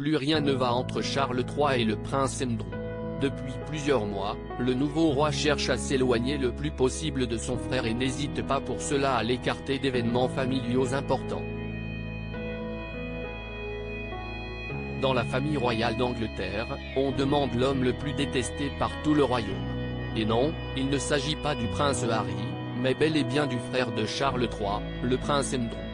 plus rien ne va entre Charles III et le prince Andrew. Depuis plusieurs mois, le nouveau roi cherche à s'éloigner le plus possible de son frère et n'hésite pas pour cela à l'écarter d'événements familiaux importants. Dans la famille royale d'Angleterre, on demande l'homme le plus détesté par tout le royaume. Et non, il ne s'agit pas du prince Harry, mais bel et bien du frère de Charles III, le prince Andrew.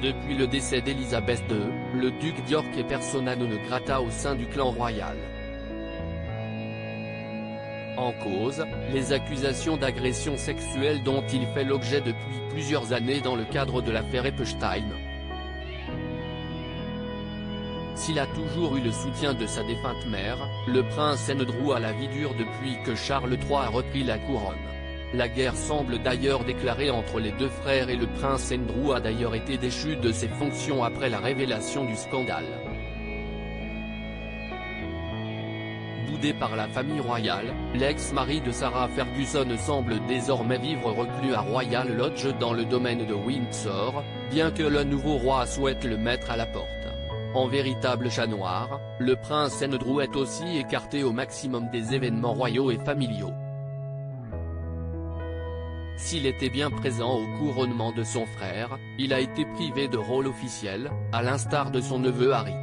Depuis le décès d'Élisabeth II, le duc d'York est persona non grata au sein du clan royal. En cause, les accusations d'agression sexuelle dont il fait l'objet depuis plusieurs années dans le cadre de l'affaire Epstein. S'il a toujours eu le soutien de sa défunte mère, le prince Andrew a la vie dure depuis que Charles III a repris la couronne. La guerre semble d'ailleurs déclarée entre les deux frères et le prince Andrew a d'ailleurs été déchu de ses fonctions après la révélation du scandale. Boudé par la famille royale, l'ex-mari de Sarah Ferguson semble désormais vivre reclus à Royal Lodge dans le domaine de Windsor, bien que le nouveau roi souhaite le mettre à la porte. En véritable chat noir, le prince Andrew est aussi écarté au maximum des événements royaux et familiaux. S'il était bien présent au couronnement de son frère, il a été privé de rôle officiel, à l'instar de son neveu Harry.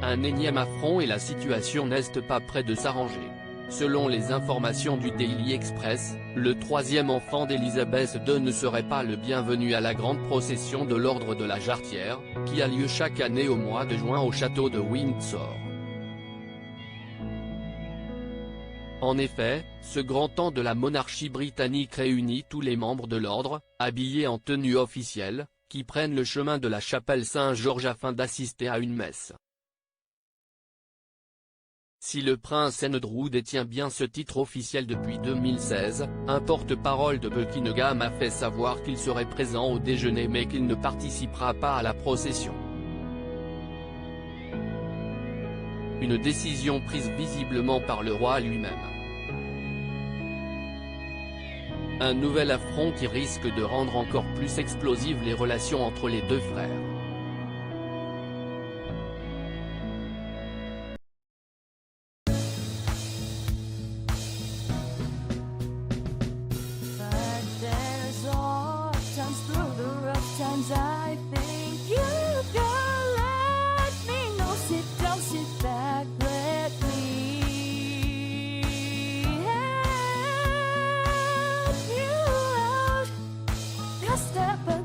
Un énième affront et la situation n'est pas près de s'arranger. Selon les informations du Daily Express, le troisième enfant d'Élisabeth II ne serait pas le bienvenu à la grande procession de l'ordre de la Jarretière, qui a lieu chaque année au mois de juin au château de Windsor. En effet, ce grand temps de la monarchie britannique réunit tous les membres de l'ordre, habillés en tenue officielle, qui prennent le chemin de la chapelle Saint-Georges afin d'assister à une messe. Si le prince Andrew détient bien ce titre officiel depuis 2016, un porte-parole de Buckingham a fait savoir qu'il serait présent au déjeuner mais qu'il ne participera pas à la procession. Une décision prise visiblement par le roi lui-même. Un nouvel affront qui risque de rendre encore plus explosives les relations entre les deux frères. Step